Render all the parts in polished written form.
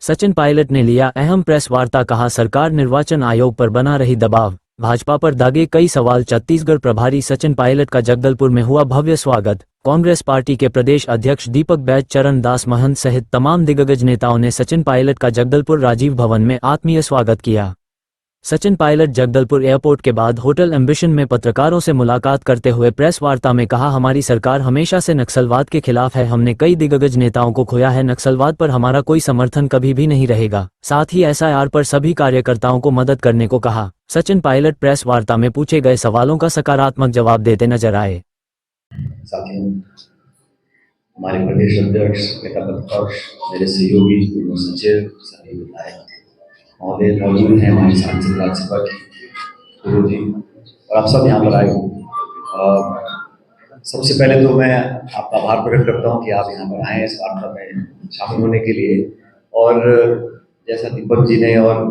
सचिन पायलट ने लिया अहम प्रेस वार्ता, कहा सरकार निर्वाचन आयोग पर बना रही दबाव, भाजपा पर दागे कई सवाल। छत्तीसगढ़ प्रभारी सचिन पायलट का जगदलपुर में हुआ भव्य स्वागत। कांग्रेस पार्टी के प्रदेश अध्यक्ष दीपक बैज, चरण दास महंत सहित तमाम दिग्गज नेताओं ने सचिन पायलट का जगदलपुर राजीव भवन में आत्मीय स्वागत किया। सचिन पायलट जगदलपुर एयरपोर्ट के बाद होटल एम्बिशन में पत्रकारों से मुलाकात करते हुए प्रेस वार्ता में कहा, हमारी सरकार हमेशा से नक्सलवाद के खिलाफ है। हमने कई दिग्गज नेताओं को खोया है। नक्सलवाद पर हमारा कोई समर्थन कभी भी नहीं रहेगा। साथ ही एसआईआर पर सभी कार्यकर्ताओं को मदद करने को कहा। सचिन पायलट प्रेस वार्ता में पूछे गए सवालों का सकारात्मक जवाब देते नजर आए। साथियों, हमारे प्रदेश अध्यक्ष, नेता प्रतिपक्ष, मेरे सहयोगी पूर्व सचिव, सभी विधायक महोदय मौजूद हैं, हमारे सांसद राज्यसभा के गुरु जी और आप सब यहाँ पर आए हो। सबसे पहले तो मैं आपका आभार प्रकट करता हूँ कि आप यहाँ पर आए इस वार्ता में शामिल होने के लिए। और जैसा दीपक जी ने और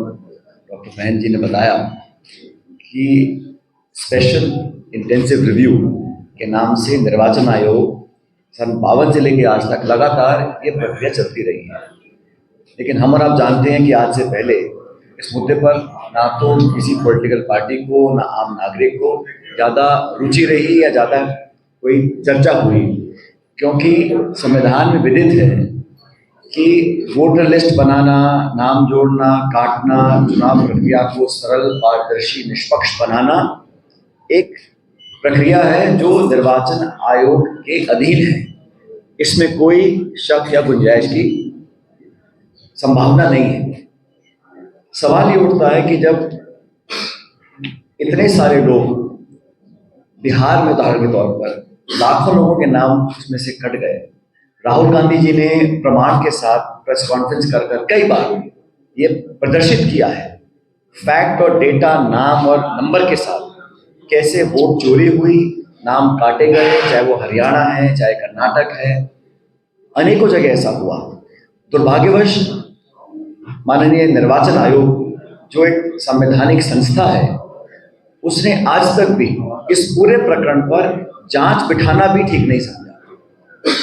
डॉक्टर महंत जी ने बताया कि स्पेशल इंटेंसिव रिव्यू के नाम से निर्वाचन आयोग सन 52 से लेकर आज तक लगातार ये प्रक्रिया चलती रही है। लेकिन हम और आप जानते हैं कि आज से पहले इस मुद्दे पर ना तो किसी पॉलिटिकल पार्टी को, ना आम नागरिक को ज़्यादा रुचि रही या ज़्यादा कोई चर्चा हुई, क्योंकि संविधान में विदित है कि वोटर लिस्ट बनाना, नाम जोड़ना, काटना, चुनाव प्रक्रिया को सरल, पारदर्शी, निष्पक्ष बनाना एक प्रक्रिया है जो निर्वाचन आयोग के अधीन है। इसमें कोई शक या गुंजाइश की संभावना नहीं है। सवाल ये उठता है कि जब इतने सारे लोग बिहार में उदाहरण के तौर पर लाखों लोगों के नाम इसमें से कट गए, राहुल गांधी जी ने प्रमाण के साथ प्रेस कॉन्फ्रेंस कर कई बार ये प्रदर्शित किया है, फैक्ट और डेटा, नाम और नंबर के साथ कैसे वोट चोरी हुई, नाम काटे गए, चाहे वो हरियाणा है, चाहे कर्नाटक है, अनेकों जगह ऐसा हुआ। दुर्भाग्यवश माननीय निर्वाचन आयोग जो एक संवैधानिक संस्था है, उसने आज तक भी इस पूरे प्रकरण पर जांच बिठाना भी ठीक नहीं समझा।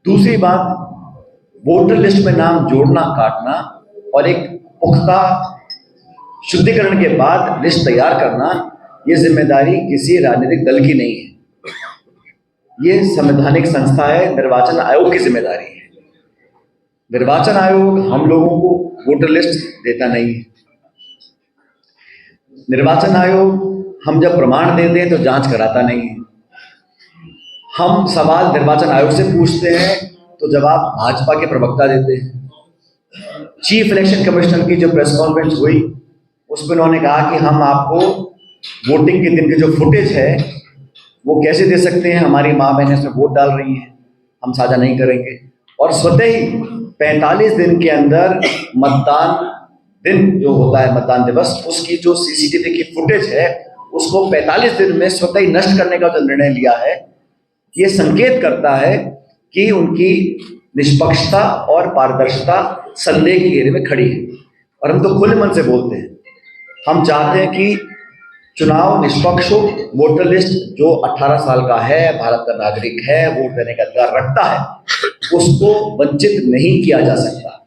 दूसरी बात, वोटर लिस्ट में नाम जोड़ना, काटना और एक पुख्ता शुद्धिकरण के बाद लिस्ट तैयार करना, ये जिम्मेदारी किसी राजनीतिक दल की नहीं है। ये संवैधानिक संस्था है, निर्वाचन आयोग की जिम्मेदारी है। निर्वाचन आयोग हम लोगों को वोटर लिस्ट देता नहीं है। निर्वाचन आयोग हम जब प्रमाण देते हैं तो जांच कराता नहीं है। हम सवाल निर्वाचन आयोग से पूछते हैं तो जवाब भाजपा के प्रवक्ता देते हैं। चीफ इलेक्शन कमिश्नर की जो प्रेस कॉन्फ्रेंस हुई उसमें उन्होंने कहा कि हम आपको वोटिंग के दिन की जो फुटेज है वो कैसे दे सकते हैं, हमारी माँ बहनें इसमें वोट डाल रही हैं, हम साझा नहीं करेंगे। और स्वतः ही 45 दिन के अंदर मतदान दिन जो होता है, मतदान दिवस, उसकी जो सीसीटीवी की फुटेज है उसको 45 दिन में स्वतः ही नष्ट करने का जो निर्णय लिया है, ये संकेत करता है कि उनकी निष्पक्षता और पारदर्शिता संदेह की घेरे में खड़ी है। और हम तो खुले मन से बोलते हैं, हम चाहते हैं कि चुनाव निष्पक्ष हो। वोटर लिस्ट जो 18 साल का है, भारत का नागरिक है, वोट देने का अधिकार रखता है, उसको वंचित नहीं किया जा सकता।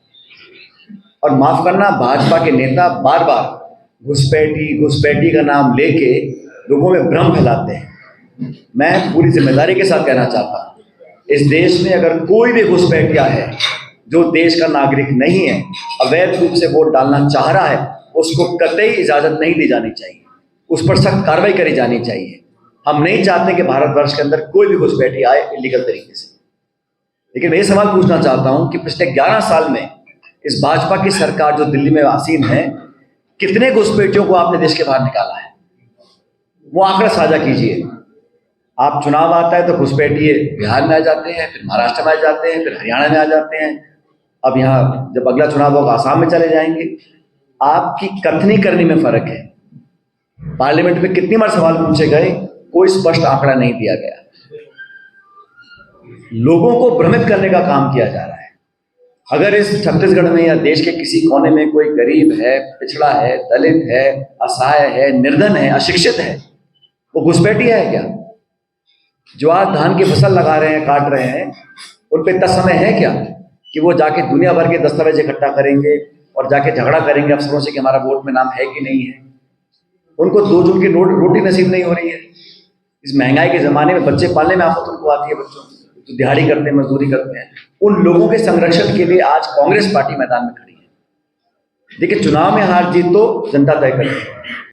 और माफ करना, भाजपा के नेता बार बार घुसपैठी का नाम लेके लोगों में भ्रम फैलाते हैं। मैं पूरी जिम्मेदारी के साथ कहना चाहता हूँ, इस देश में अगर कोई भी घुसपैठिया है जो देश का नागरिक नहीं है, अवैध रूप से वोट डालना चाह रहा है, उसको कतई इजाजत नहीं दी जानी चाहिए, उस पर सख्त कार्रवाई करी जानी चाहिए। हम नहीं चाहते कि भारतवर्ष के अंदर कोई भी घुसपैठी आए इलीगल तरीके से। लेकिन मैं ये सवाल पूछना चाहता हूं कि पिछले 11 साल में इस भाजपा की सरकार जो दिल्ली में आसीन है, कितने घुसपैठियों को आपने देश के बाहर निकाला है? वो आंकड़ा साझा कीजिए। आप चुनाव आता है तो घुसपैठिए बिहार में आ जाते हैं, फिर महाराष्ट्र में आ जाते हैं, फिर हरियाणा में आ जाते हैं, अब यहाँ जब अगला चुनाव होगा आसाम में चले जाएंगे। आपकी कथनी करनी में फर्क है। पार्लियामेंट में कितनी बार सवाल पूछे गए, कोई स्पष्ट आंकड़ा नहीं दिया गया। लोगों को भ्रमित करने का काम किया जा रहा है। अगर इस छत्तीसगढ़ में या देश के किसी कोने में कोई गरीब है, पिछड़ा है, दलित है, असहाय है, निर्धन है, अशिक्षित है, वो घुसपैठिया है क्या? जो आज धान की फसल लगा रहे हैं, काट रहे हैं, उन पर इतना समय है क्या कि वो जाके दुनिया भर के दस्तावेज इकट्ठा करेंगे और जाके झगड़ा करेंगे अफसरों से कि हमारा वोट में नाम है कि नहीं है। उनको 2 जून की रोटी नसीब नहीं हो रही है। इस महंगाई के ज़माने में बच्चे पालने में आफत उनको आती है, बच्चों तो दिहाड़ी करते हैं, मजदूरी करते हैं। उन लोगों के संरक्षण के लिए आज कांग्रेस पार्टी मैदान में खड़ी है। देखिए, चुनाव में हार जीत तो जनता तय करती है।